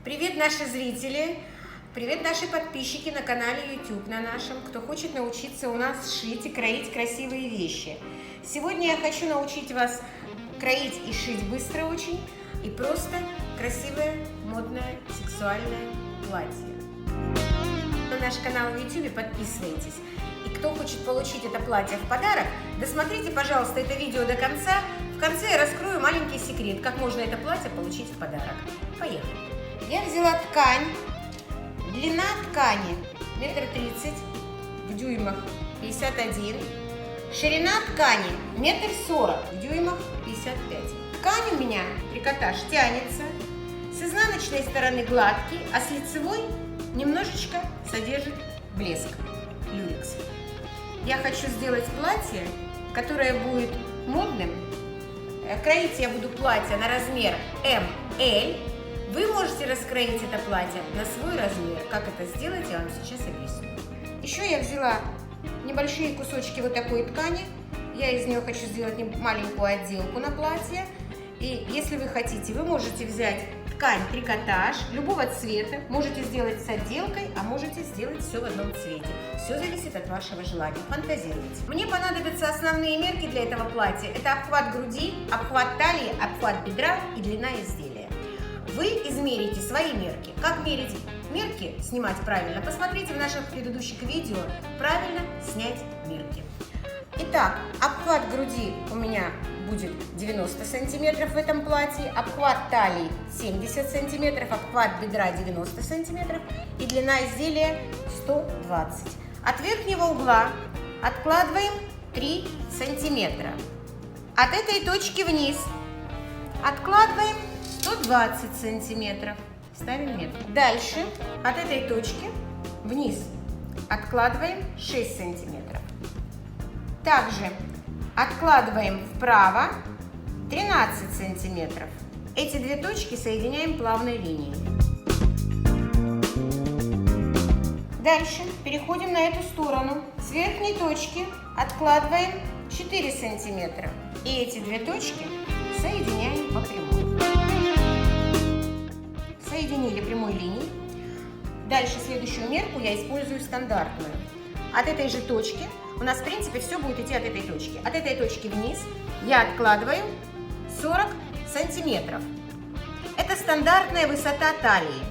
Привет, наши зрители! Привет, наши подписчики на канале YouTube на нашем, кто хочет научиться у нас шить и кроить красивые вещи. Сегодня я хочу научить вас кроить и шить быстро очень и просто красивое, модное, сексуальное платье. На наш канал в YouTube подписывайтесь. И кто хочет получить это платье в подарок, досмотрите, пожалуйста, это видео до конца. В конце я раскрою маленький секрет, как можно это платье получить в подарок. Поехали! Я взяла ткань. Длина ткани 1,30 м, в дюймах 51. Ширина ткани 1,40 м, в дюймах 55. Ткань у меня трикотаж тянется. С изнаночной стороны гладкий, а с лицевой немножечко содержит блеск, люрекс. Я хочу сделать платье, которое будет модным. Кроить я буду платье на размер МЛ. Вы можете раскроить это платье на свой размер. Как это сделать, я вам сейчас объясню. Еще я взяла небольшие кусочки вот такой ткани. Я из нее хочу сделать маленькую отделку на платье. И если вы хотите, вы можете взять ткань трикотаж любого цвета. Можете сделать с отделкой, а можете сделать все в одном цвете. Все зависит от вашего желания. Фантазируйте. Мне понадобятся основные мерки для этого платья. Это обхват груди, обхват талии, обхват бедра и длина изделия. Вы измерите свои мерки. Как мерить мерки, снимать правильно, посмотрите в наших предыдущих видео «Правильно снять мерки». Итак, обхват груди у меня будет 90 сантиметров в этом платье, обхват талии 70 сантиметров, обхват бедра 90 сантиметров и длина изделия 120. От верхнего угла откладываем 3 сантиметра. От этой точки вниз откладываем 120 сантиметров. Ставим метку. Дальше от этой точки вниз откладываем 6 сантиметров. Также откладываем вправо 13 сантиметров. Эти две точки соединяем плавной линией. Дальше переходим на эту сторону. С верхней точки откладываем 4 сантиметра. И эти две точки соединяем по прямой. Соединили прямой линией. Дальше следующую мерку я использую стандартную. От этой же точки, у нас в принципе все будет идти от этой точки. От этой точки вниз я откладываю 40 сантиметров. Это стандартная высота талии.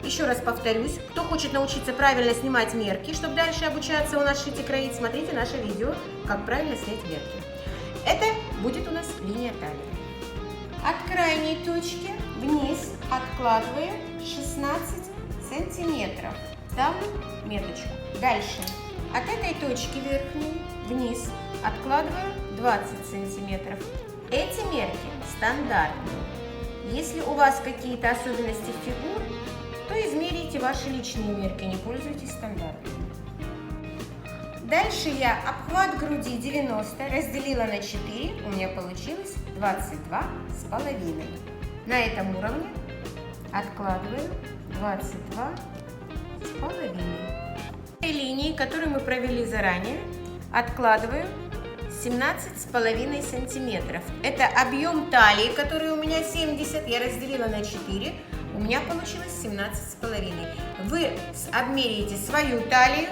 Еще раз повторюсь, кто хочет научиться правильно снимать мерки, чтобы дальше обучаться у нас шить и кроить, смотрите наше видео, как правильно снять мерки. Это будет у нас линия талии. От крайней точки вниз откладываю 16 сантиметров. Ставлю меточку. Дальше от этой точки верхней вниз откладываю 20 сантиметров. Эти мерки стандартные. Если у вас какие-то особенности фигур, то измерите ваши личные мерки, не пользуйтесь стандартными. Дальше я обхват груди 90 разделила на 4, у меня получилось 22,5. На этом уровне откладываю 22,5. Линии, которую мы провели заранее, откладываю 17,5 сантиметров. Это объем талии, который у меня 70, я разделила на 4, у меня получилось 17,5. Вы обмеряете свою талию,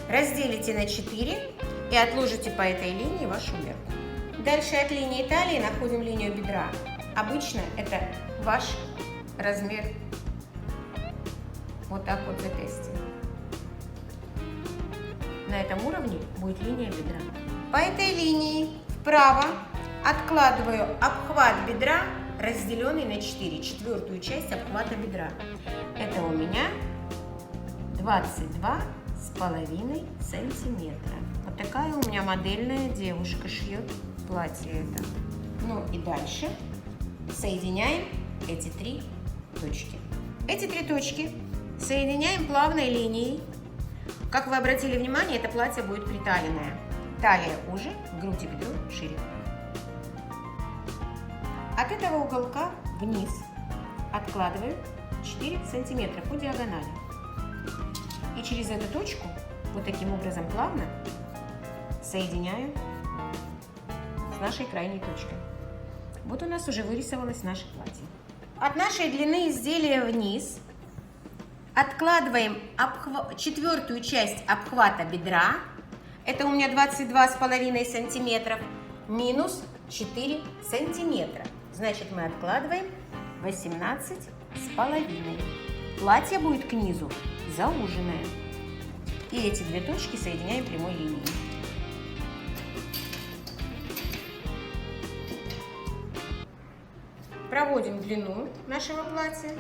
разделите на 4 и отложите по этой линии вашу мерку. Дальше от линии талии находим линию бедра. Обычно это ваш размер. Вот так вот запястье. На этом уровне будет линия бедра. По этой линии вправо откладываю обхват бедра, разделенный на 4, четвертую часть обхвата бедра. Это у меня 22,5 сантиметра. Вот такая у меня модельная девушка шьет платье это. Ну и дальше соединяем эти 3 точки. Эти 3 точки соединяем плавной линией. Как вы обратили внимание, это платье будет приталенное. Талия уже, грудь и бедро шире. От этого уголка вниз откладываю 4 сантиметра по диагонали. И через эту точку вот таким образом плавно соединяю с нашей крайней точкой. Вот у нас уже вырисовалось наше платье. от нашей длины изделия вниз откладываем четвертую часть обхвата бедра. Это у меня 22,5 сантиметров минус 4 сантиметра. Значит, мы откладываем 18,5. Платье будет к низу зауженное. И эти две точки соединяем прямой линией. Проводим длину нашего платья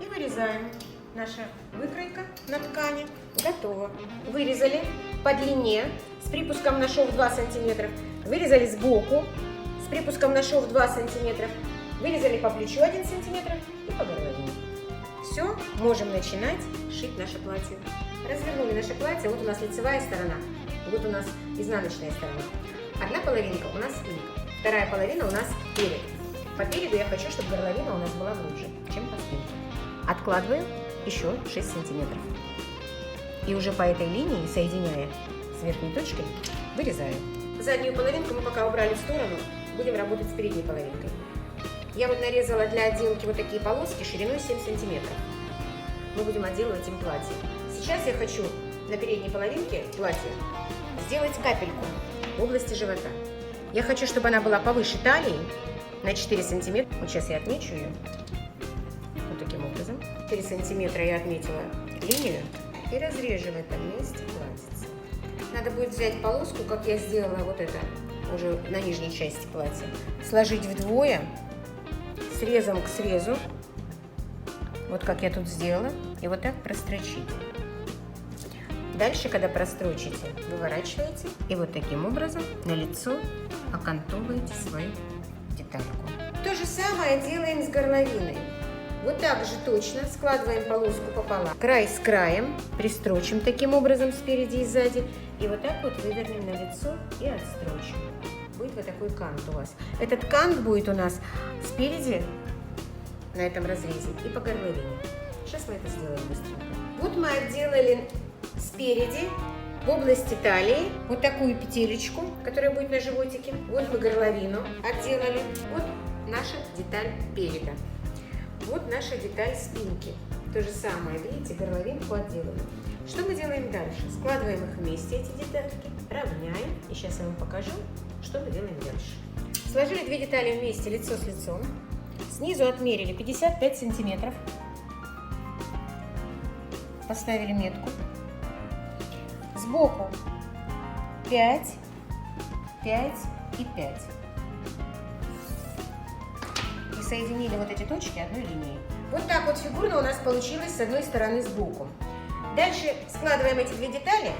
и вырезаем. Наша выкройка на ткани готова. Вырезали по длине с припуском на шов 2 сантиметра. Вырезали сбоку с припуском на шов 2 сантиметра. Вырезали по плечу 1 сантиметр и по горловине. Все, можем начинать шить наше платье. Развернули наше платье. Вот у нас лицевая сторона, вот у нас изнаночная сторона. Одна половинка у нас спинка, вторая половина у нас перед. По переду я хочу, чтобы горловина у нас была глубже, чем по спинке. Откладываем еще 6 сантиметров. И уже по этой линии, соединяя с верхней точкой, вырезаем. Заднюю половинку мы пока убрали в сторону, будем работать с передней половинкой. Я вот нарезала для отделки вот такие полоски шириной 7 сантиметров. Мы будем отделывать им платье. Сейчас я хочу на передней половинке платья сделать капельку в области живота. Я хочу, чтобы она была повыше талии на 4 сантиметра. Вот сейчас я отмечу ее. Вот таким образом. 4 сантиметра я отметила линию и разрежу в этом месте платьице. Надо будет взять полоску, как я сделала вот это уже на нижней части платья, сложить вдвое, срезом к срезу, вот как я тут сделала, и вот так прострочить. Дальше, когда прострочите, выворачиваете и вот таким образом на лицо окантовываете свою детальку. То же самое делаем с горловиной. Вот так же точно складываем полоску пополам, край с краем, пристрочим таким образом спереди и сзади, и вот так вот вывернем на лицо и отстрочим. Будет вот такой кант у вас. Этот кант будет у нас спереди на этом разрезе и по горловине. Сейчас мы это сделаем быстренько. Вот мы отделали спереди в области талии вот такую петелечку, которая будет на животике. Вот мы горловину отделали. Вот наша деталь переда. Вот наша деталь спинки. То же самое, видите, горловинку отделали. Что мы делаем дальше? Складываем их вместе, эти детальки, равняем. И сейчас я вам покажу, что мы делаем дальше. Сложили две детали вместе, лицо с лицом. Снизу отмерили 55 сантиметров. Поставили метку. Сбоку 5, 5 и 5. И соединили вот эти точки одной линией. Вот так вот фигурно у нас получилось с одной стороны сбоку. Дальше складываем эти две детали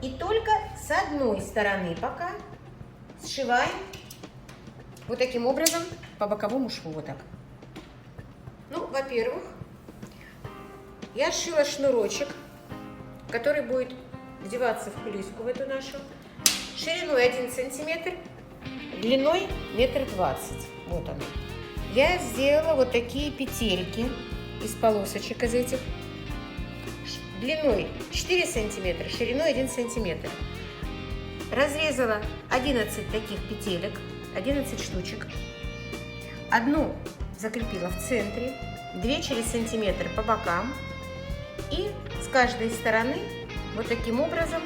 и только с одной стороны пока сшиваем вот таким образом по боковому шву, вот так. Ну, во-первых, я сшила шнурочек, который будет вдеваться в близку в эту нашу, шириной 1 сантиметр, длиной 1,20 м. Вот она. Я сделала вот такие петельки из полосочек из этих, длиной 4 сантиметра, шириной 1 сантиметр. Разрезала 11 таких петелек, 11 штучек. Одну закрепила в центре, 2 через сантиметр по бокам и с каждой стороны вот таким образом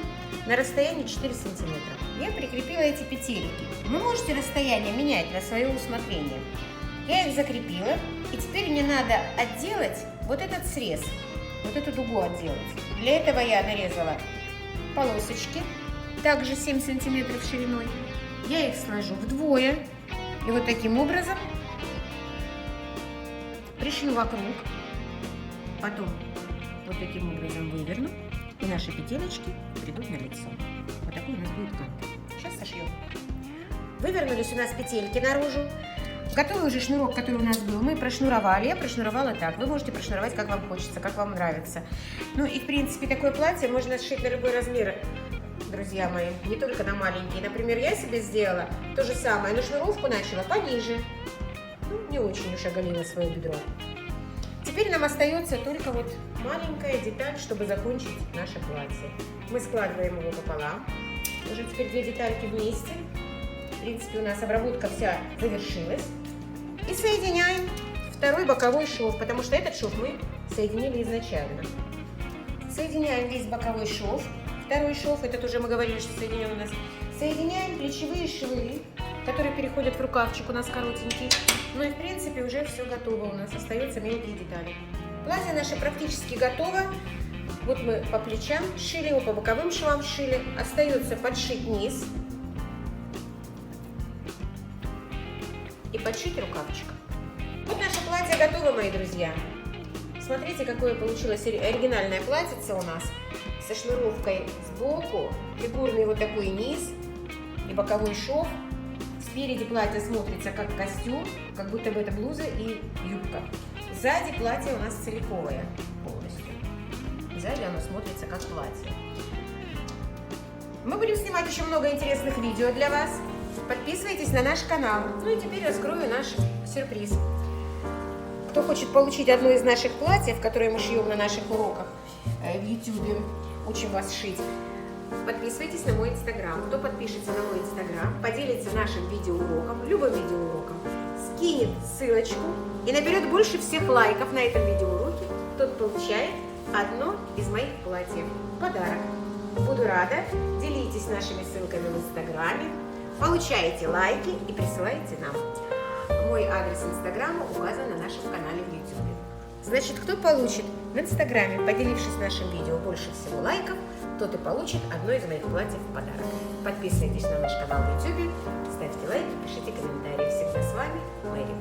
на расстоянии 4 сантиметра. Я прикрепила эти петельки. Вы можете расстояние менять на свое усмотрение. Я их закрепила, и теперь мне надо отделать вот этот срез, вот эту дугу отделать. Для этого я нарезала полосочки, также 7 сантиметров шириной. Я их сложу вдвое и вот таким образом пришью вокруг, потом вот таким образом выверну, и наши петелечки придут на лицо. Вот такой у нас будет кант. Сейчас сошьем. Вывернулись у нас петельки наружу. Готовый уже шнурок, который у нас был, мы прошнуровали. Я прошнуровала так. Вы можете прошнуровать, как вам хочется, как вам нравится. Ну и, в принципе, такое платье можно сшить на любой размер, друзья мои. Не только на маленькие. Например, я себе сделала то же самое, но шнуровку начала пониже. Ну, не очень уж оголила свое бедро. Теперь нам остается только вот маленькая деталь, чтобы закончить наше платье. Мы складываем его пополам. Уже теперь две детальки вместе. В принципе, у нас обработка вся завершилась. И соединяем второй боковой шов, потому что этот шов мы соединили изначально. Соединяем весь боковой шов. Второй шов, этот уже мы говорили, что соединен у нас. Соединяем плечевые швы, которые переходят в рукавчик, у нас коротенький. Ну и в принципе уже все готово у нас, остаются мелкие детали. Платье наше практически готово. Вот мы по плечам сшили его, по боковым швам сшили. Остается подшить низ и подшить рукавчик. Вот наше платье готово, мои друзья. Смотрите, какое получилось оригинальное платьице у нас. Со шнуровкой сбоку, фигурный вот такой низ и боковой шов. Спереди платье смотрится как костюм, как будто бы это блуза и юбка. Сзади платье у нас целиковое полностью. Сзади оно смотрится как платье. Мы будем снимать еще много интересных видео для вас. Подписывайтесь на наш канал. Ну и теперь раскрою наш сюрприз. Кто хочет получить одно из наших платьев, которые мы шьем на наших уроках в YouTube, учим вас шить, подписывайтесь на мой инстаграм. Кто подпишется на мой инстаграм, поделится нашим видеоуроком, любым видеоуроком, скинет ссылочку и наберет больше всех лайков на этом видеоуроке, тот получает одно из моих платьев в подарок. Буду рада. Делитесь нашими ссылками в инстаграме, получайте лайки и присылайте нам. Мой адрес инстаграма указан на нашем канале в YouTube. Значит, кто получит в инстаграме, поделившись нашим видео, больше всего лайков, тот и получит одно из моих платьев в подарок. Подписывайтесь на наш канал в YouTube, ставьте лайки, пишите комментарии. Всегда с вами Мэри.